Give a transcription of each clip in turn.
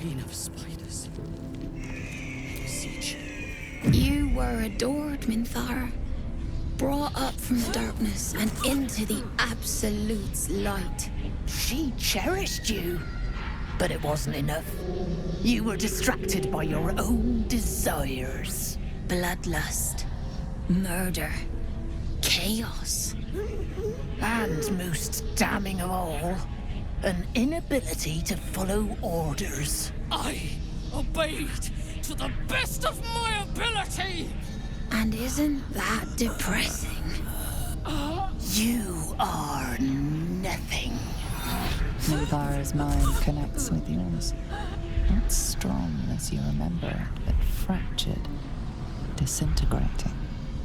queen of spiders. I beseech you. You were adored, Minthara. Brought up from the darkness and into the Absolute's light. She cherished you, but it wasn't enough. You were distracted by your own desires. Bloodlust, murder, chaos. And most damning of all, an inability to follow orders. I obeyed to the best of my ability! And isn't that depressing? You are nothing. Minthara's mind connects with yours. Not strong as you remember, but fractured, disintegrating.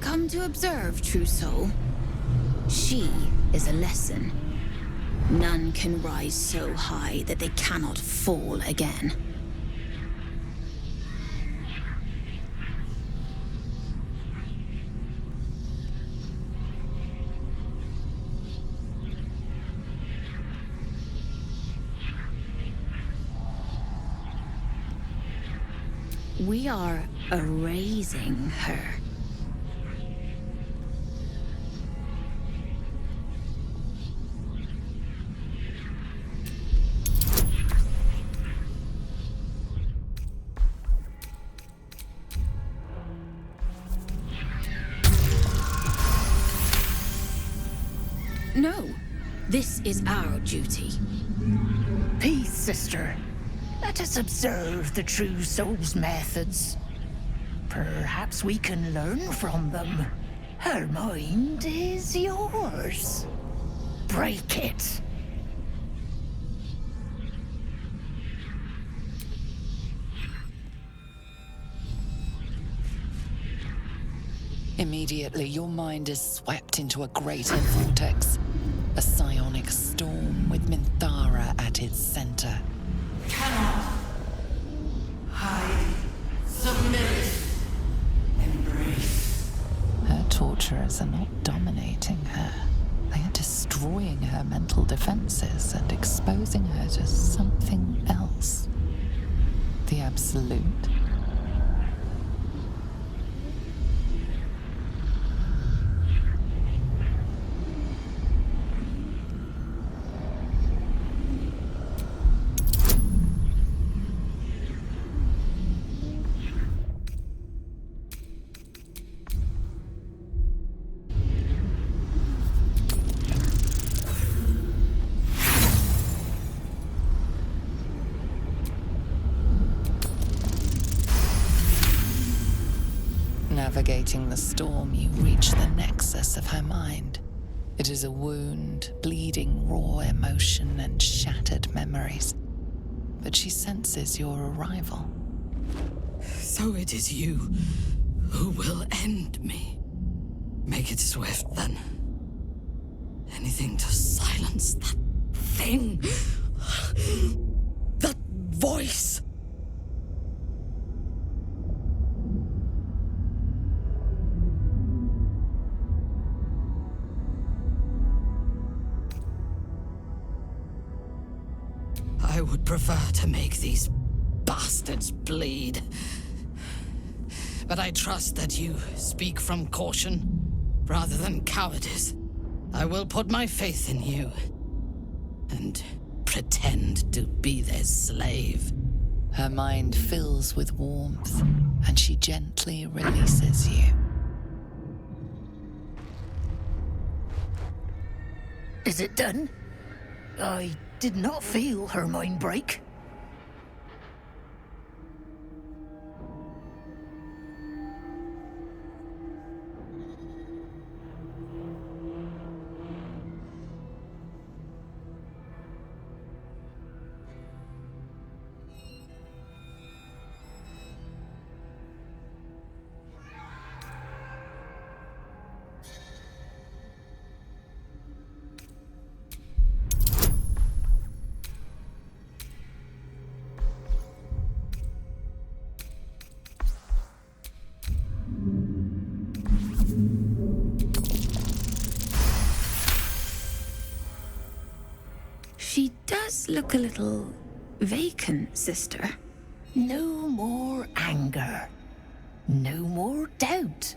Come to observe, true soul. She is a lesson. None can rise so high that they cannot fall again. We are erasing her. No, this is our duty. Peace, sister. Let us observe the true soul's methods. Perhaps we can learn from them. Her mind is yours. Break it. Immediately, your mind is swept into a greater vortex. A psionic storm with Minthara at its center. Cannot hide, submit, embrace. Her torturers are not dominating her. They are destroying her mental defenses and exposing her to something else. The Absolute. Navigating the storm, you reach the nexus of her mind. It is a wound, bleeding raw emotion and shattered memories. But she senses your arrival. So it is you who will end me. Make it swift, then. Anything to silence that thing. That voice. I would prefer to make these bastards bleed. But I trust that you speak from caution rather than cowardice. I will put my faith in you and pretend to be their slave. Her mind fills with warmth, and she gently releases you. Is it done? I did not feel her mind break. She does look a little vacant, sister. No more anger. No more doubt.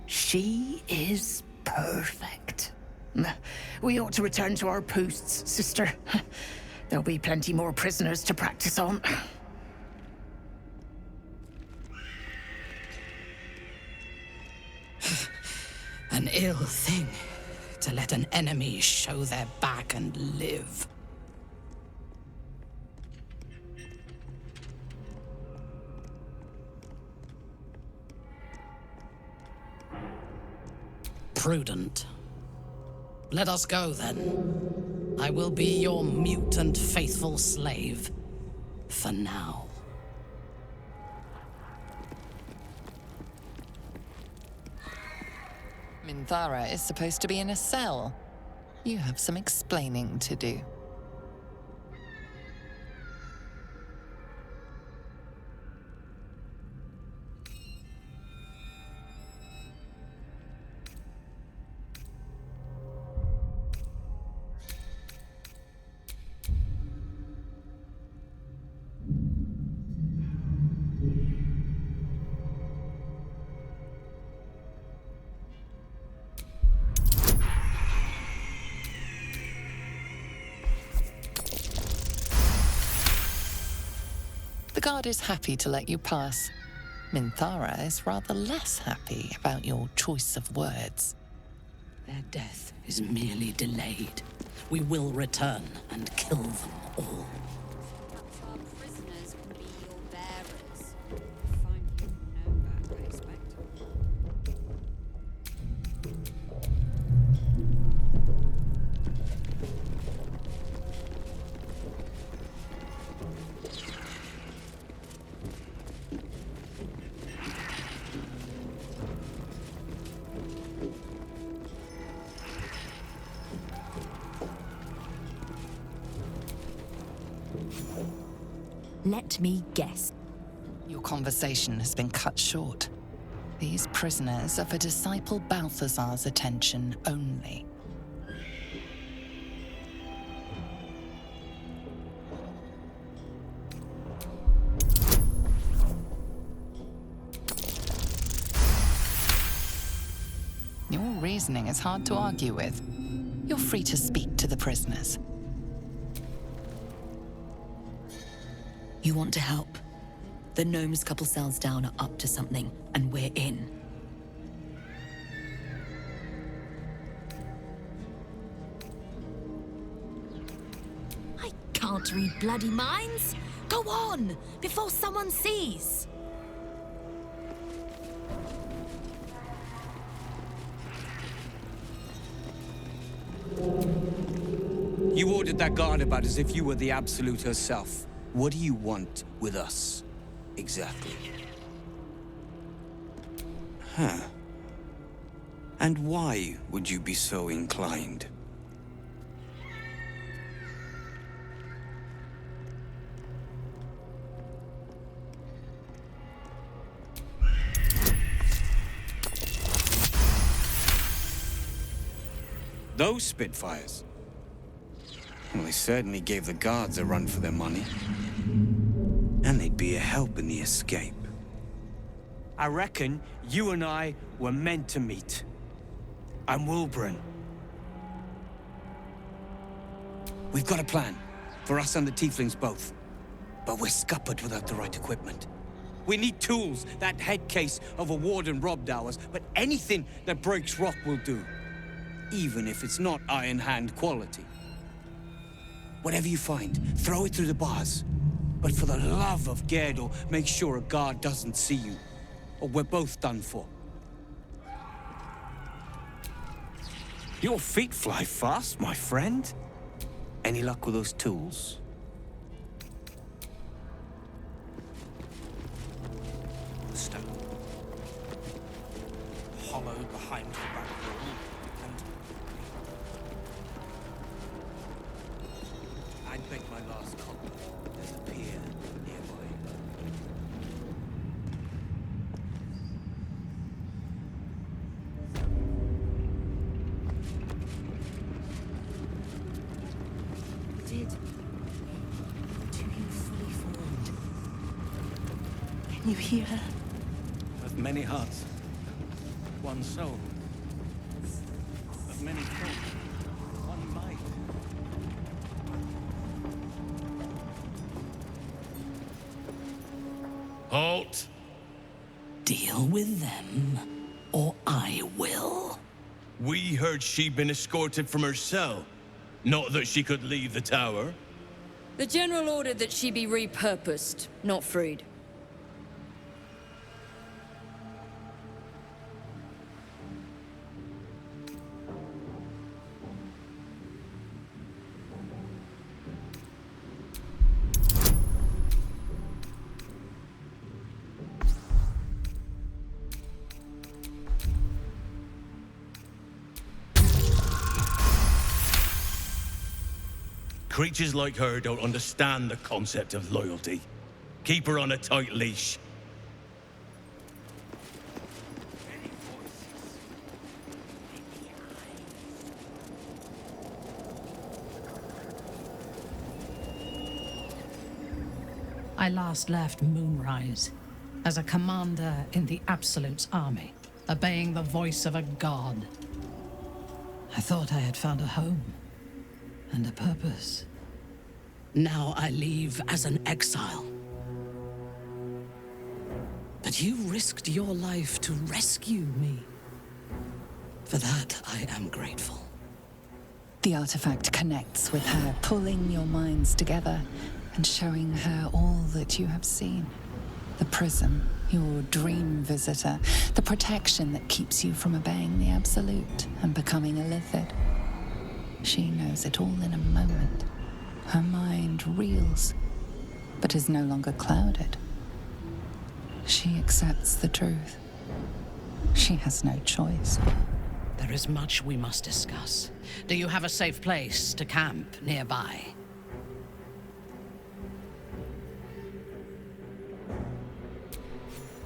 She is perfect. We ought to return to our posts, sister. There'll be plenty more prisoners to practice on. An ill thing to let an enemy show their back and live. Prudent. Let us go, then. I will be your mute and faithful slave. For now. Minthara is supposed to be in a cell. You have some explaining to do. The guard is happy to let you pass. Minthara is rather less happy about your choice of words. Their death is merely delayed. We will return and kill them all. Our prisoners can be your bearers. Find you no back, I expect. Let me guess. Your conversation has been cut short. These prisoners are for disciple Balthazar's attention only. Your reasoning is hard to argue with. You're free to speak to the prisoners. You want to help? The gnomes couple cells down are up to something, and we're in. I can't read bloody minds! Go on, before someone sees! You ordered that guard about as if you were the Absolute herself. What do you want with us, exactly? Huh. And why would you be so inclined? Those Spitfires? Well, they certainly gave the guards a run for their money. And they'd be a help in the escape. I reckon you and I were meant to meet. I'm Wilburn. We've got a plan. For us and the Tieflings both. But we're scuppered without the right equipment. We need tools. That head case of a warden robbed ours, but anything that breaks rock will do. Even if it's not Iron Hand quality. Whatever you find, throw it through the bars. But for the love of Gerdor, make sure a guard doesn't see you. Or we're both done for. Your feet fly fast, my friend. Any luck with those tools? The stone. Hollow behind the back wall, and I'd beg my last copper. There's a pier nearby. Do you fully formed? You hear her? Of many hearts, one soul. Of many thoughts, one mind. Halt! Deal with them, or I will. We heard she'd been escorted from her cell. Not that she could leave the tower. The General ordered that she be repurposed, not freed. Creatures like her don't understand the concept of loyalty. Keep her on a tight leash. I last left Moonrise as a commander in the Absolute's army, obeying the voice of a god. I thought I had found a home and a purpose. Now I leave as an exile. But you risked your life to rescue me. For that, I am grateful. The artifact connects with her, pulling your minds together and showing her all that you have seen. The prism, your dream visitor, the protection that keeps you from obeying the Absolute and becoming a Lithid. She knows it all in a moment. Her mind reels, but is no longer clouded. She accepts the truth. She has no choice. There is much we must discuss. Do you have a safe place to camp nearby?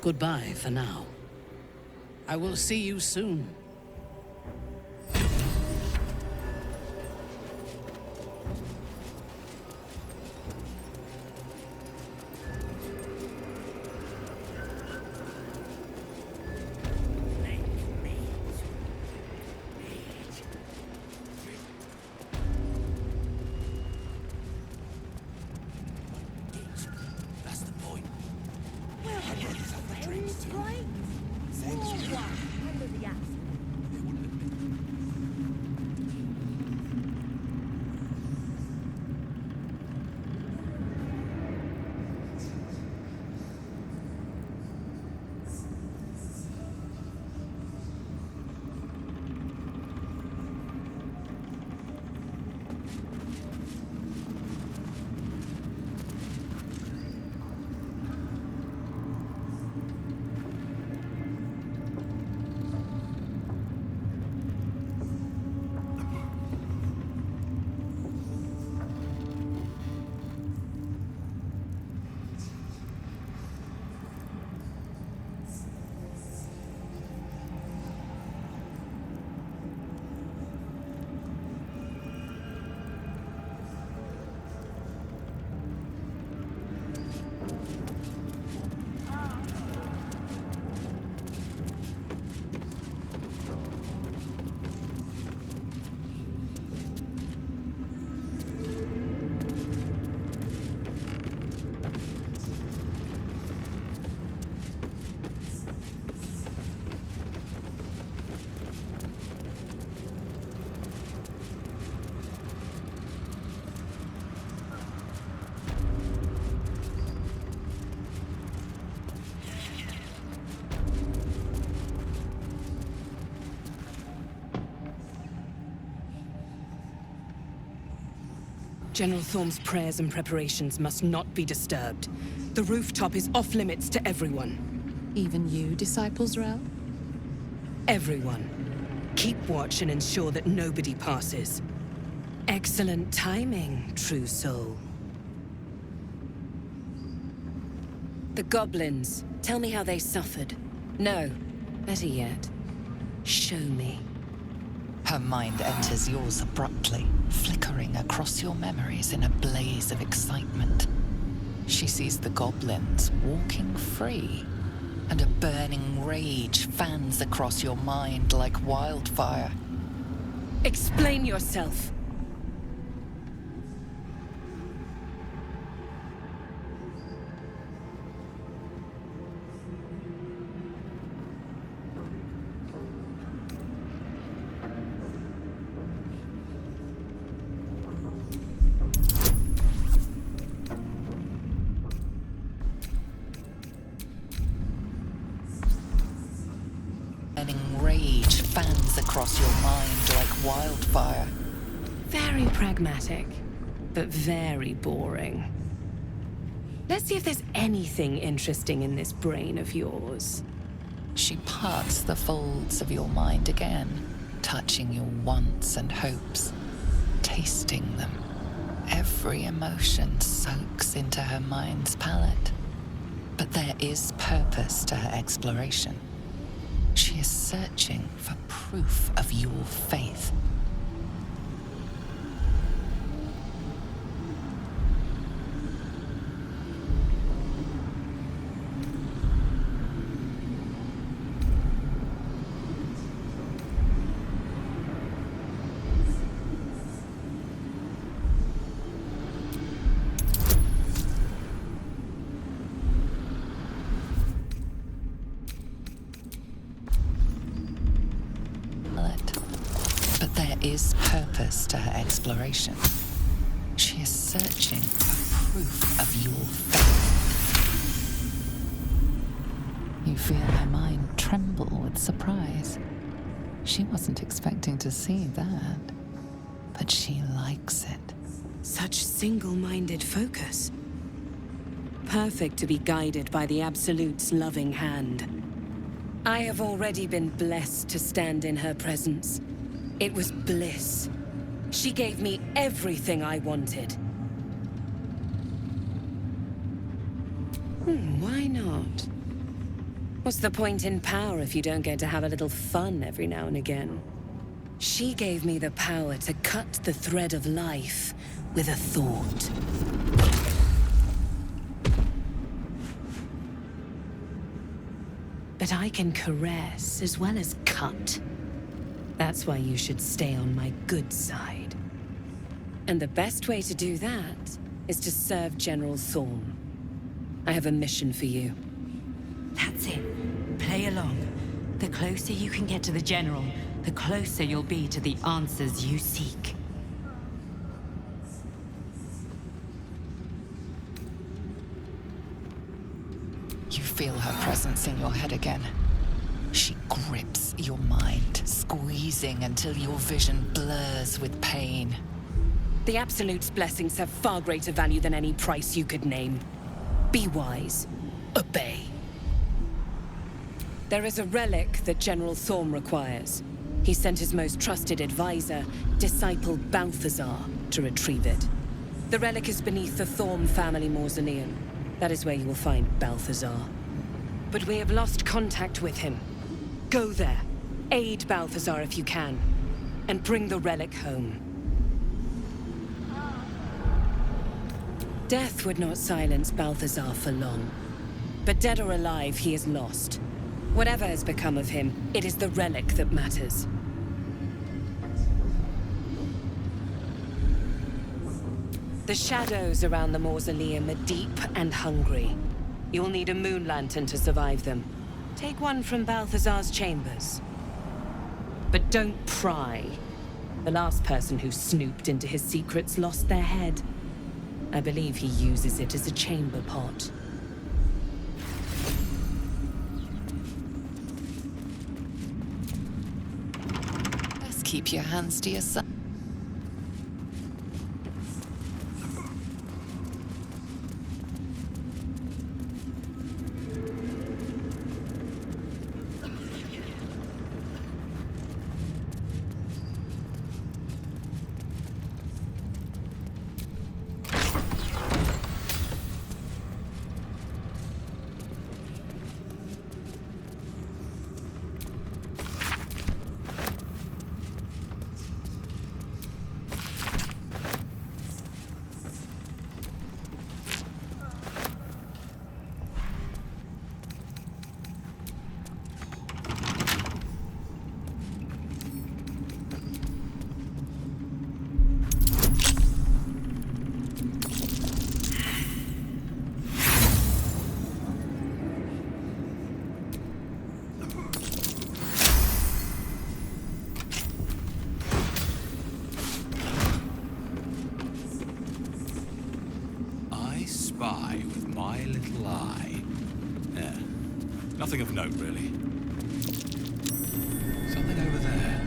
Goodbye for now. I will see you soon. General Thorm's prayers and preparations must not be disturbed. The rooftop is off limits to everyone. Even you, Disciples Rel? Everyone. Keep watch and ensure that nobody passes. Excellent timing, true soul. The goblins. Tell me how they suffered. No, better yet, show me. Her mind enters yours abruptly, flickering across your memories in a blaze of excitement. She sees the goblins walking free, and a burning rage fans across your mind like wildfire. Explain yourself. Rage fans across your mind like wildfire. Very pragmatic, but very boring. Let's see if there's anything interesting in this brain of yours. She parts the folds of your mind again, touching your wants and hopes, tasting them. Every emotion soaks into her mind's palate. But there is purpose to her exploration. She is searching for proof of your faith. But there is purpose to her exploration. She is searching for proof of your faith. You feel her mind tremble with surprise. She wasn't expecting to see that, but she likes it. Such single-minded focus. Perfect to be guided by the Absolute's loving hand. I have already been blessed to stand in her presence. It was bliss. She gave me everything I wanted. Why not? What's the point in power if you don't get to have a little fun every now and again? She gave me the power to cut the thread of life with a thought. But I can caress as well as cut. That's why you should stay on my good side. And the best way to do that is to serve General Thorm. I have a mission for you. That's it. Play along. The closer you can get to the General, the closer you'll be to the answers you seek. You feel her presence in your head again. She grips your mind, squeezing until your vision blurs with pain. The Absolute's blessings have far greater value than any price you could name. Be wise. Obey. There is a relic that General Thorm requires. He sent his most trusted advisor, disciple Balthazar, to retrieve it. The relic is beneath the Thorm family mausoleum. That is where you will find Balthazar. But we have lost contact with him. Go there, aid Balthazar if you can, and bring the relic home. Death would not silence Balthazar for long. But dead or alive, he is lost. Whatever has become of him, it is the relic that matters. The shadows around the mausoleum are deep and hungry. You'll need a moon lantern to survive them. Take one from Balthazar's chambers. But don't pry. The last person who snooped into his secrets lost their head. I believe he uses it as a chamber pot. Best keep your hands to yourself. it lie? Yeah. Nothing of note, really. Something over there.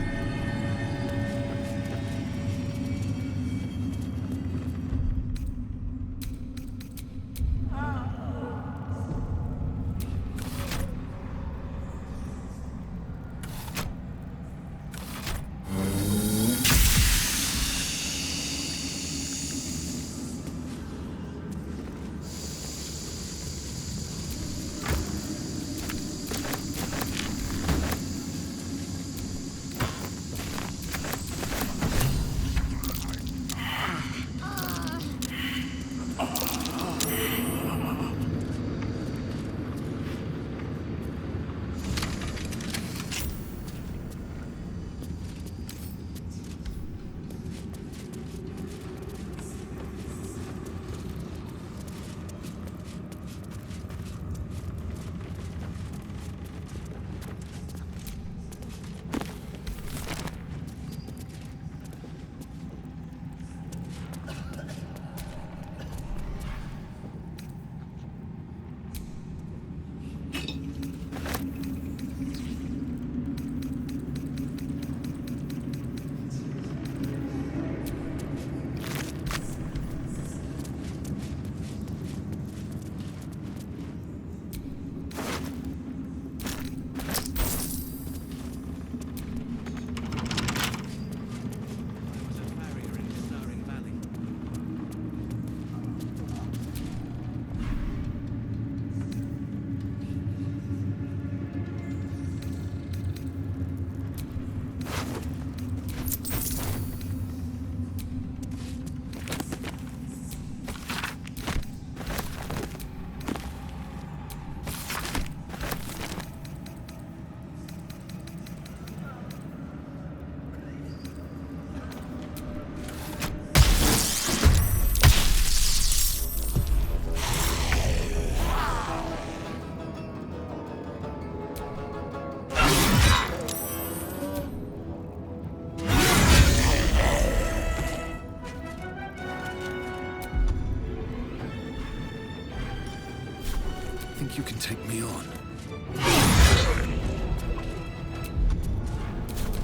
You can take me on.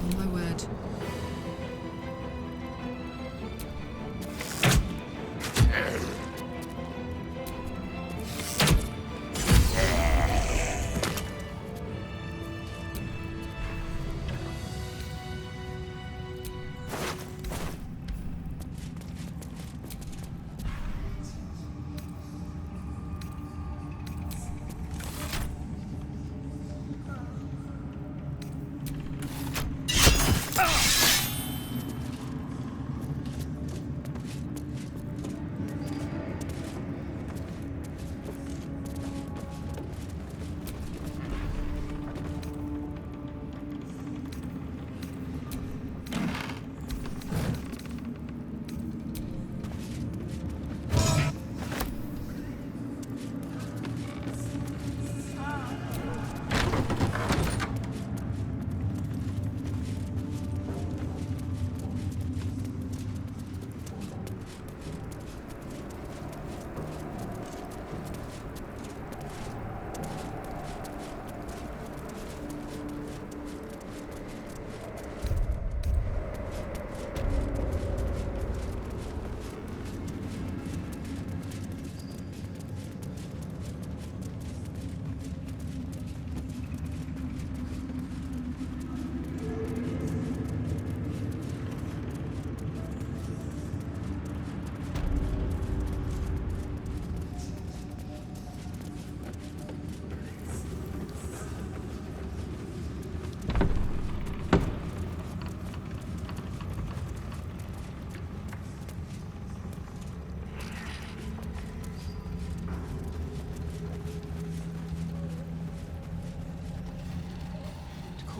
On my word.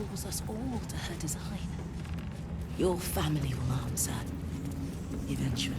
calls us all to her design. Your family will answer. Eventually.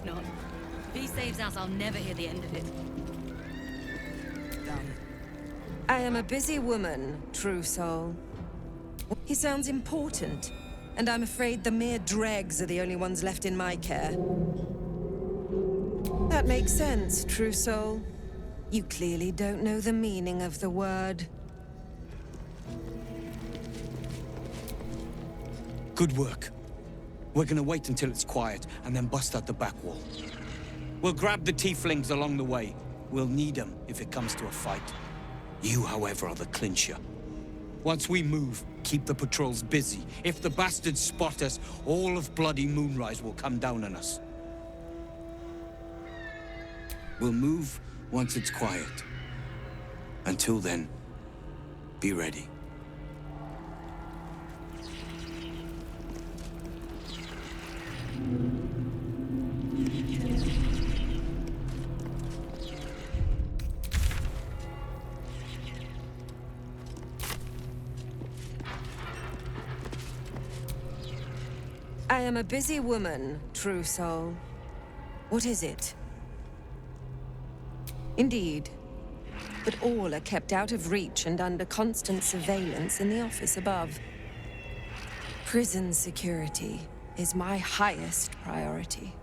not. If he saves us, I'll never hear the end of it. I am a busy woman, true soul. He sounds important, and I'm afraid the mere dregs are the only ones left in my care. That makes sense, true soul. You clearly don't know the meaning of the word. Good work. We're gonna wait until it's quiet, and then bust out the back wall. We'll grab the tieflings along the way. We'll need them if it comes to a fight. You, however, are the clincher. Once we move, keep the patrols busy. If the bastards spot us, all of bloody Moonrise will come down on us. We'll move once it's quiet. Until then, be ready. I am a busy woman, true soul. What is it? Indeed. But all are kept out of reach and under constant surveillance in the office above. Prison security is my highest priority.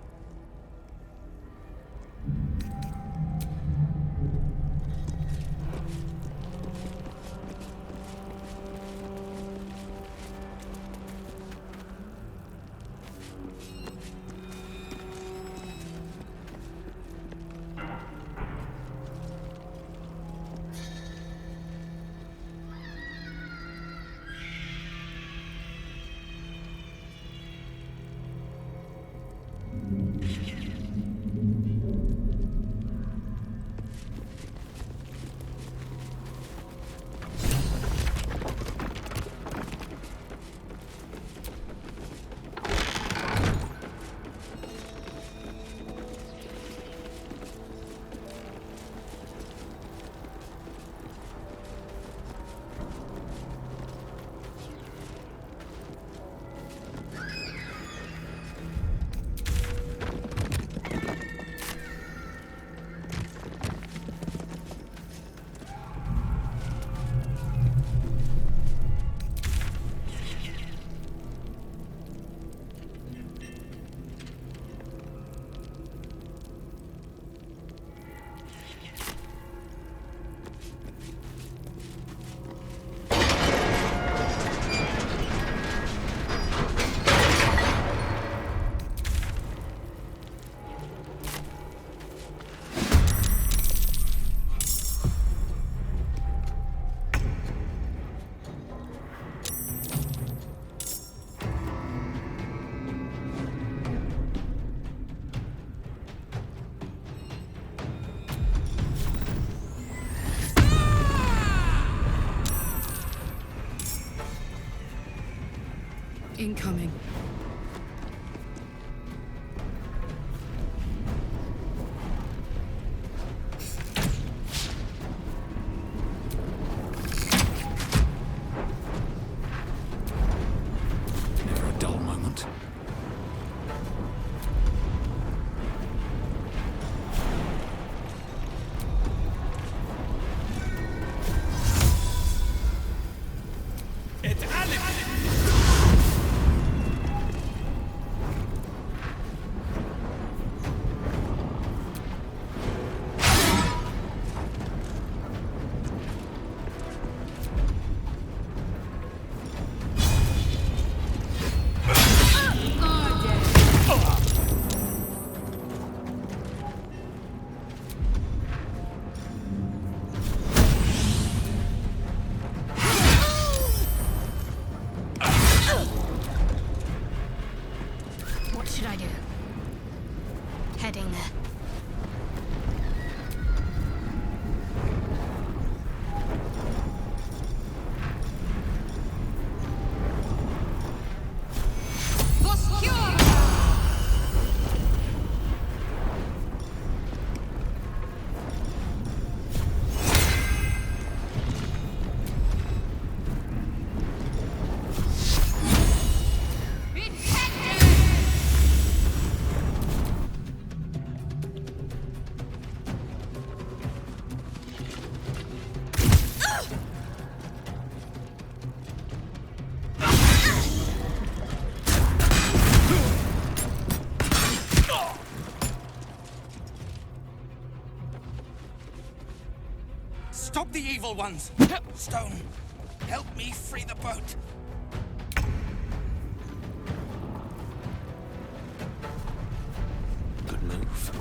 Incoming. Never a dull moment. Stop the evil ones! Stone, help me free the boat! Good move.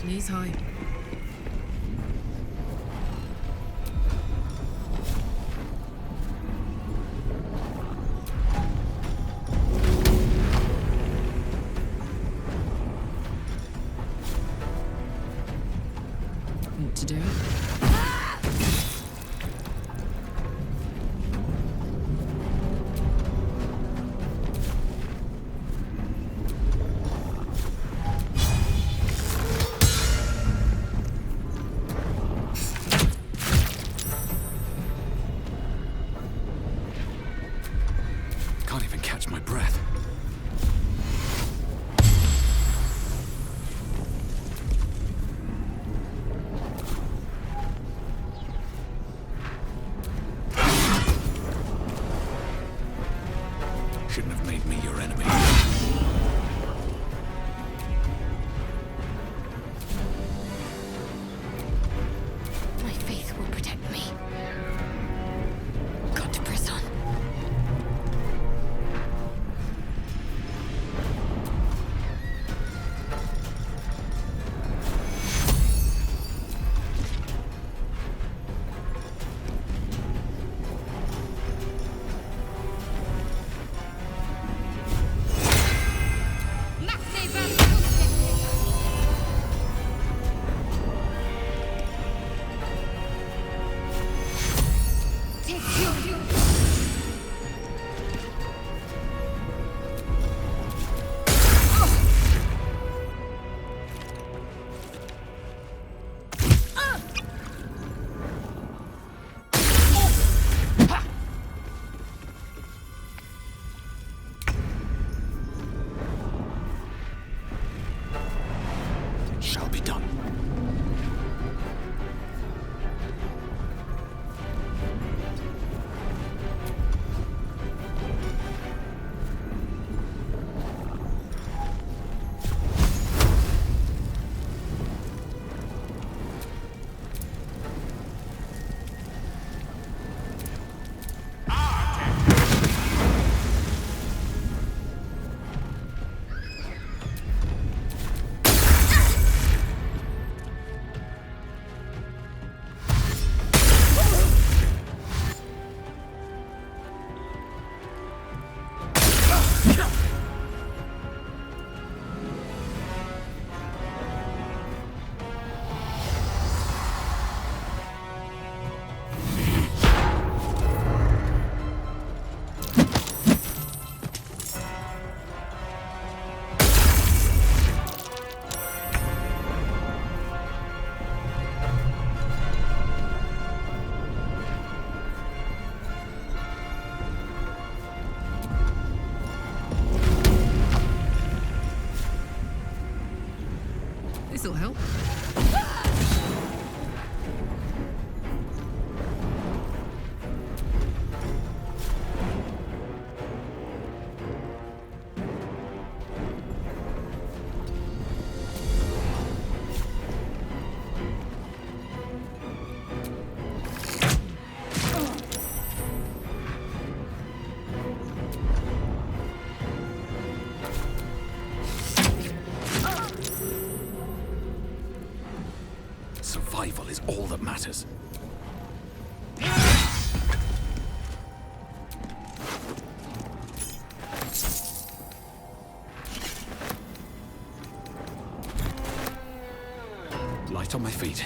Knees high. What to do? Can't even catch my breath. Shouldn't have made me your enemy. My faith will protect me. Got to press on. Shall be done. This'll help. Survival is all that matters. Light on my feet.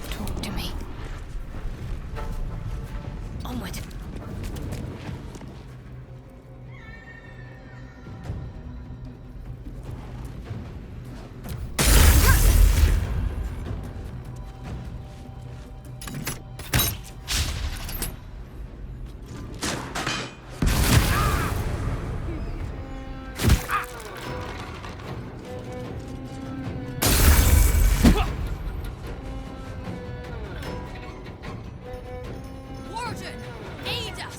Talk to me. Onward. Warden, aid us!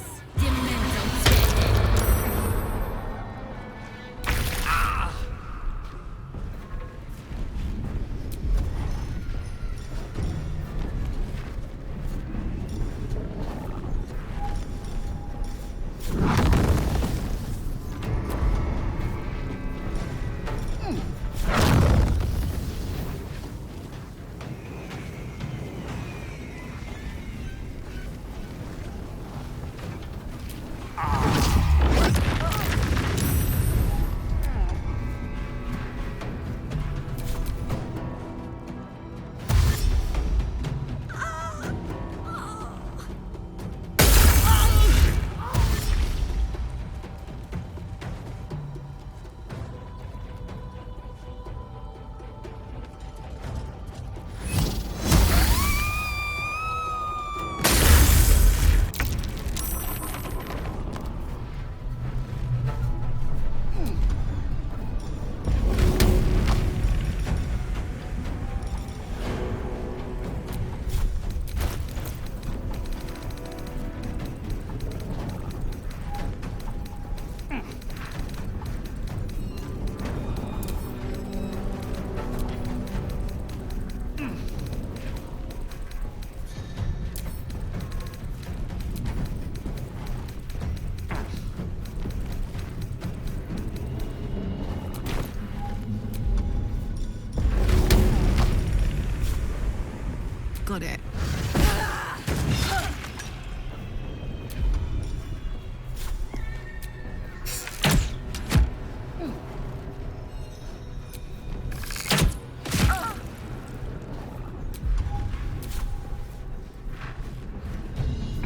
Got it.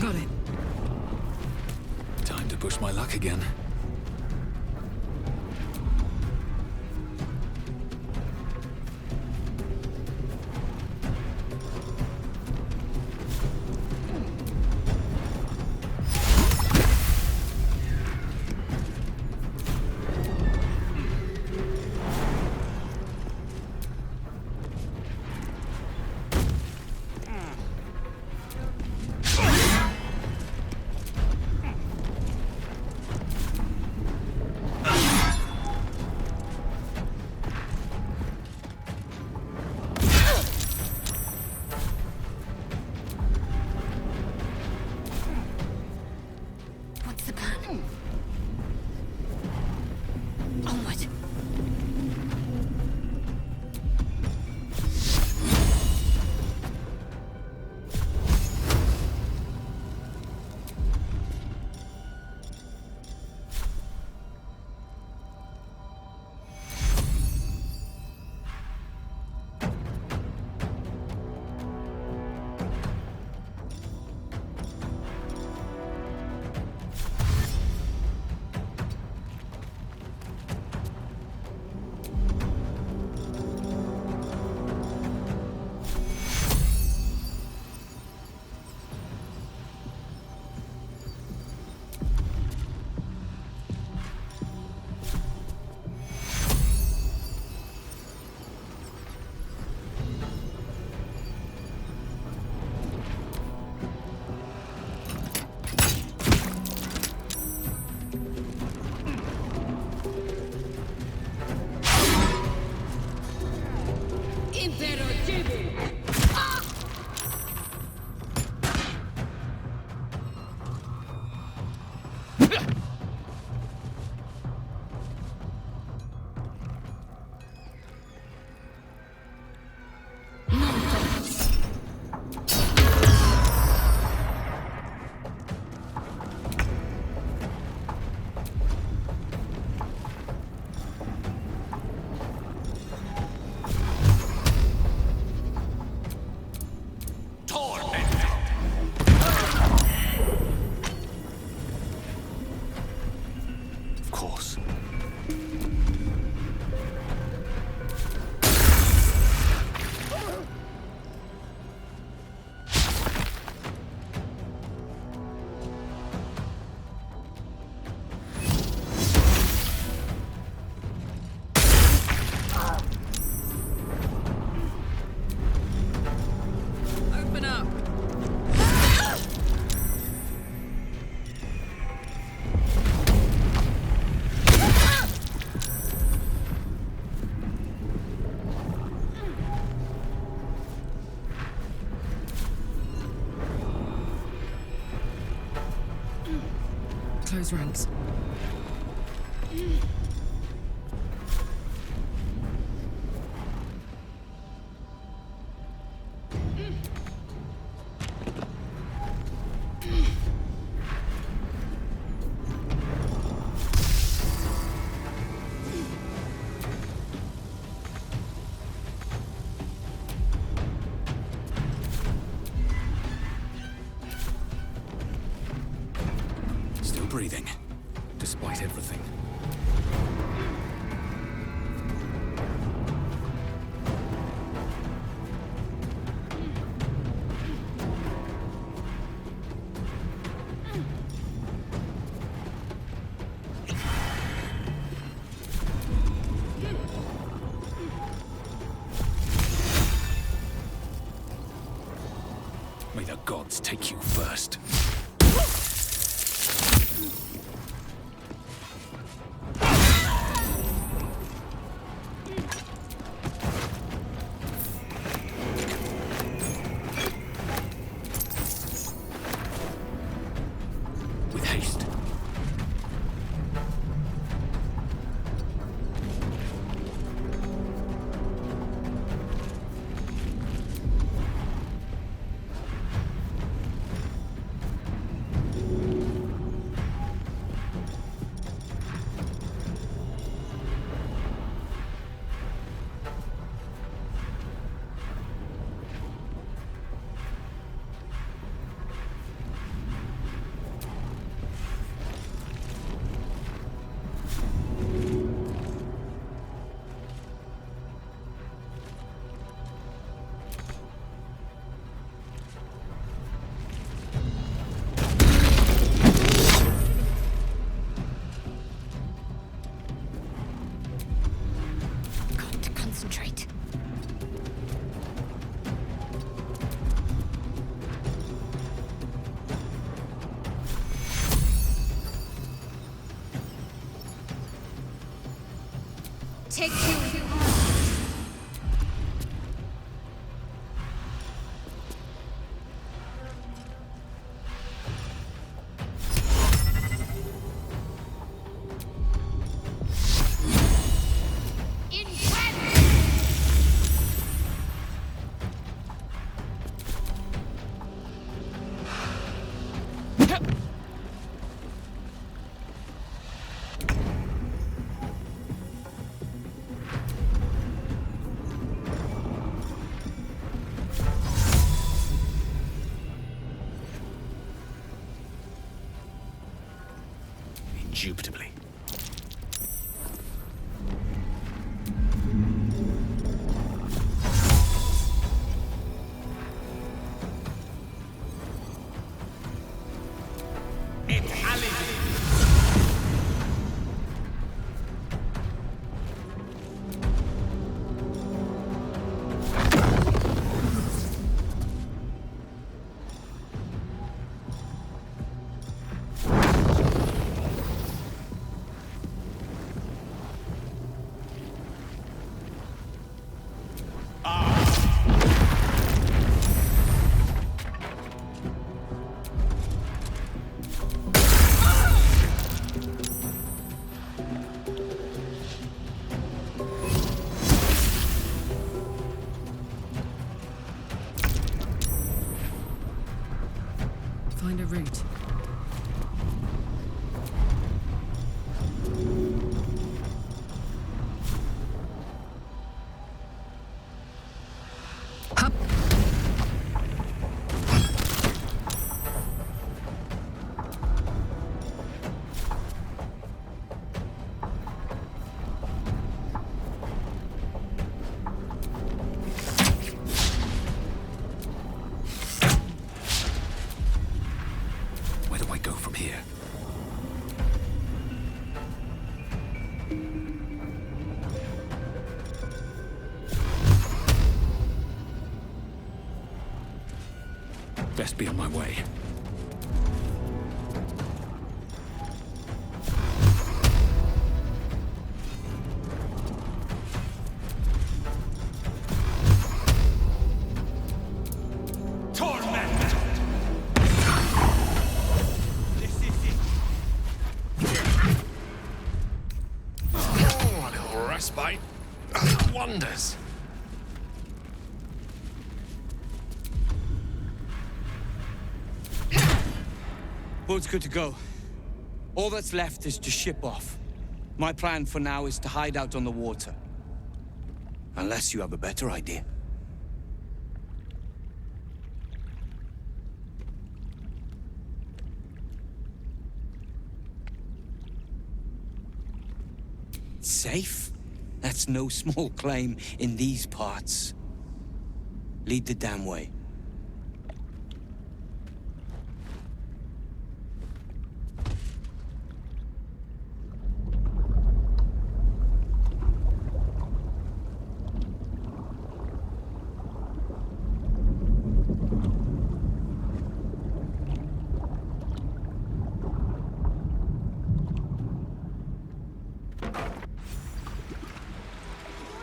Got it. Time to push my luck again. Close ranks. Still breathing, despite everything. May the gods take you first. With haste. Concentrate. Take you. Indubitably. find a route. Where do I go from here? Best be on my way. Oh, a little respite. Wonders. Boat's good to go. All that's left is to ship off. My plan for now is to hide out on the water. Unless you have a better idea. Safe? That's no small claim in these parts. Lead the damn way.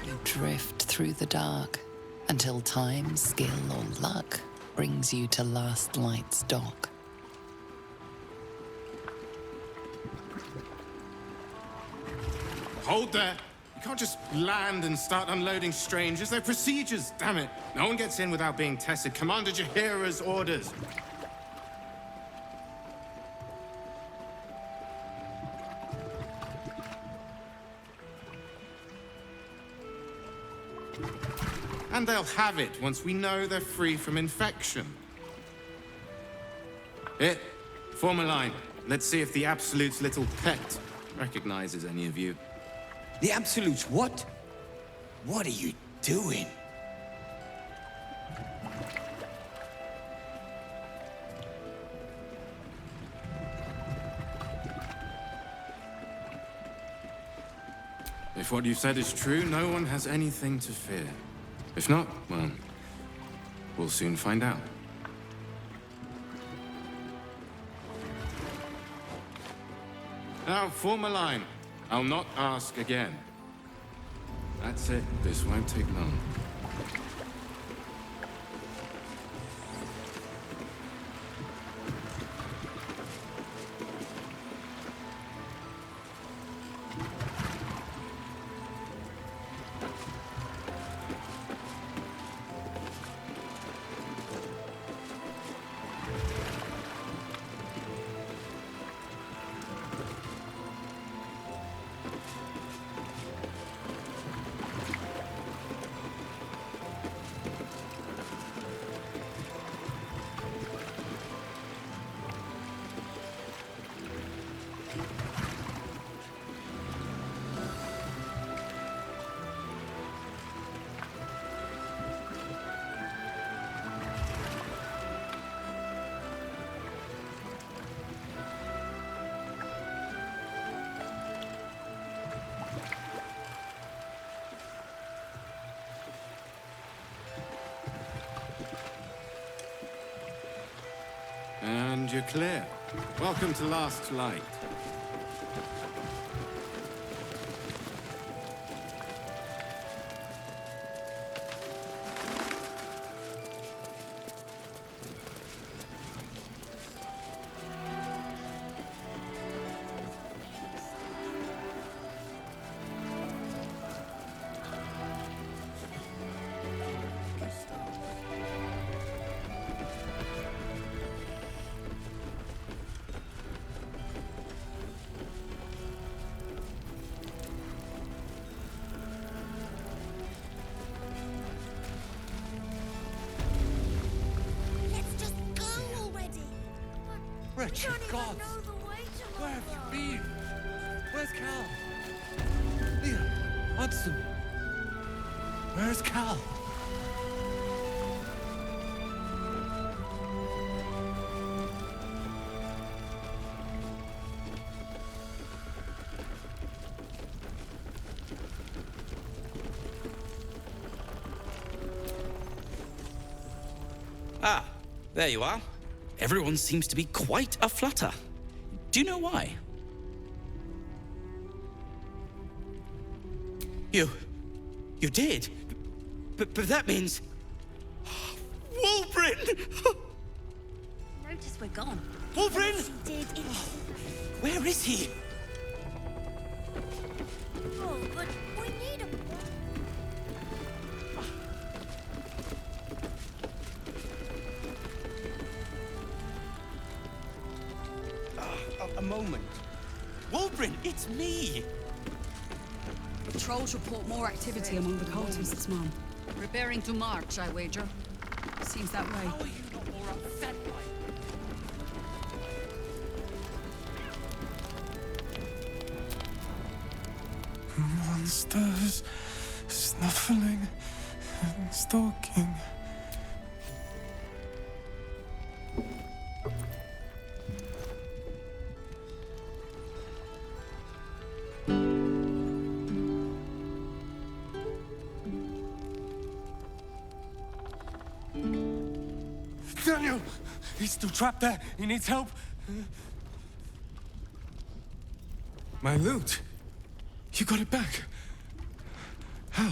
You drift through the dark until time, skill, or luck brings you to Last Light's dock. Hold there. You can't just land and start unloading strangers. They're procedures, damn it. No one gets in without being tested. Commander Jahira's orders. And they'll have it once we know they're free from infection. Here, form a line. Let's see if the Absolute's little pet recognizes any of you. The Absolute's what? What are you doing? If what you said is true, no one has anything to fear. If not, well, we'll soon find out. Now, form a line. I'll not ask again. That's it. This won't take long. And you're clear. Welcome to Last Light. wretched gods! Where have you been? Where's Cal? Leah, answer me. Where's Cal? Ah, there you are. Everyone seems to be quite a flutter. Do you know why? You did? But that means... Wulbren! Notice we're gone. Wulbren! She did it. Where is he? Oh, but we need him. A moment. Wulbren, it's me! Patrols report more activity among the cultists, Mom. Preparing to march, I wager. Seems that way. How are you not more upset by it? Monsters, snuffling and stalking. Daniel! He's still trapped there. He needs help. My loot. You got it back. How?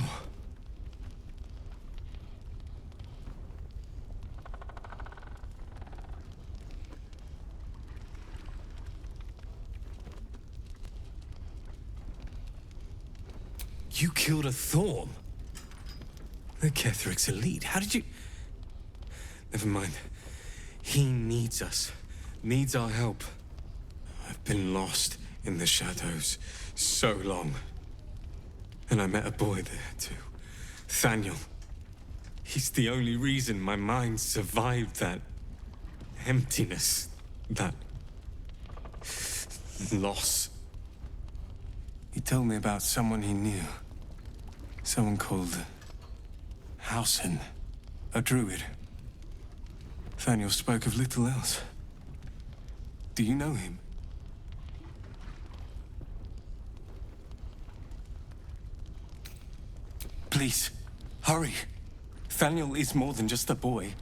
You killed a Thorm? The Ketheric's elite. How did you... Never mind. He needs us. Needs our help. I've been lost in the shadows so long. And I met a boy there, too. Thaniel. He's the only reason my mind survived that emptiness, that loss. He told me about someone he knew. Someone called Hausen, a druid. Thaniel spoke of little else. Do you know him? Please, hurry. Thaniel is more than just a boy.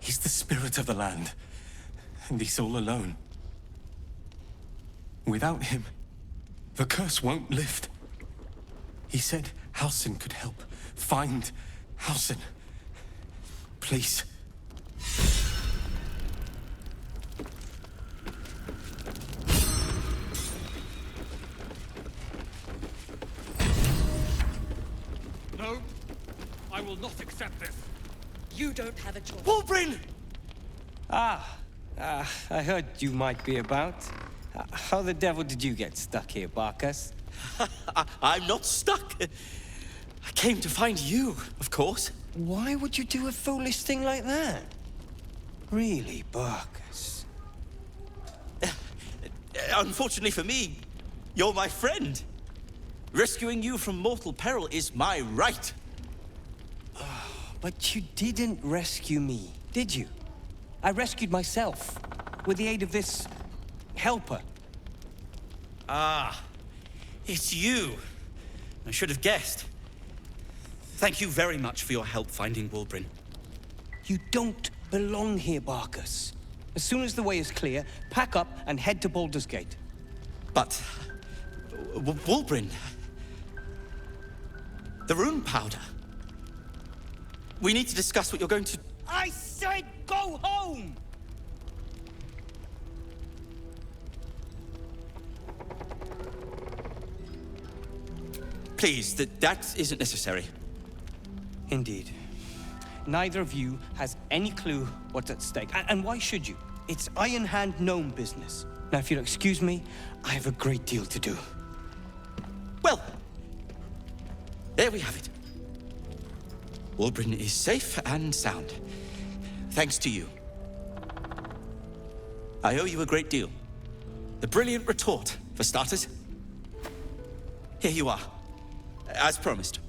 He's the spirit of the land. And he's all alone. Without him, the curse won't lift. He said Hausen could help. Find Hausen. Please. No, I will not accept this. You don't have a choice. Wulbren! I heard you might be about. How the devil did you get stuck here, Barkus? I'm not stuck. I came to find you, of course. Why would you do a foolish thing like that? Really, Barkus? Unfortunately for me, you're my friend. Rescuing you from mortal peril is my right. But you didn't rescue me, did you? I rescued myself, with the aid of this helper. Ah, it's you. I should have guessed. Thank you very much for your help finding Wulbren. You don't belong here, Barkus. As soon as the way is clear, pack up and head to Baldur's Gate. But... Wulbren... The rune powder. We need to discuss what you're going to... I said go home! Please, that isn't necessary. Indeed. Neither of you has any clue what's at stake. And why should you? It's Iron Hand gnome business. Now, if you'll excuse me, I have a great deal to do. Well, there we have it. Wulbren is safe and sound. Thanks to you. I owe you a great deal. The brilliant retort, for starters. Here you are. As promised.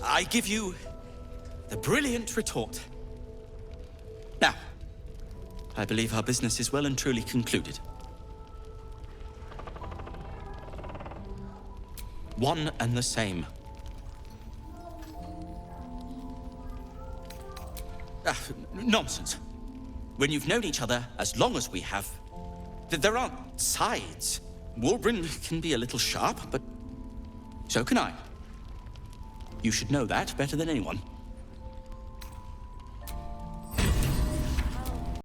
I give you the brilliant retort. Now, I believe our business is well and truly concluded. One and the same. Nonsense. When you've known each other as long as we have, there aren't sides. Wulbren can be a little sharp, but so can I. You should know that better than anyone.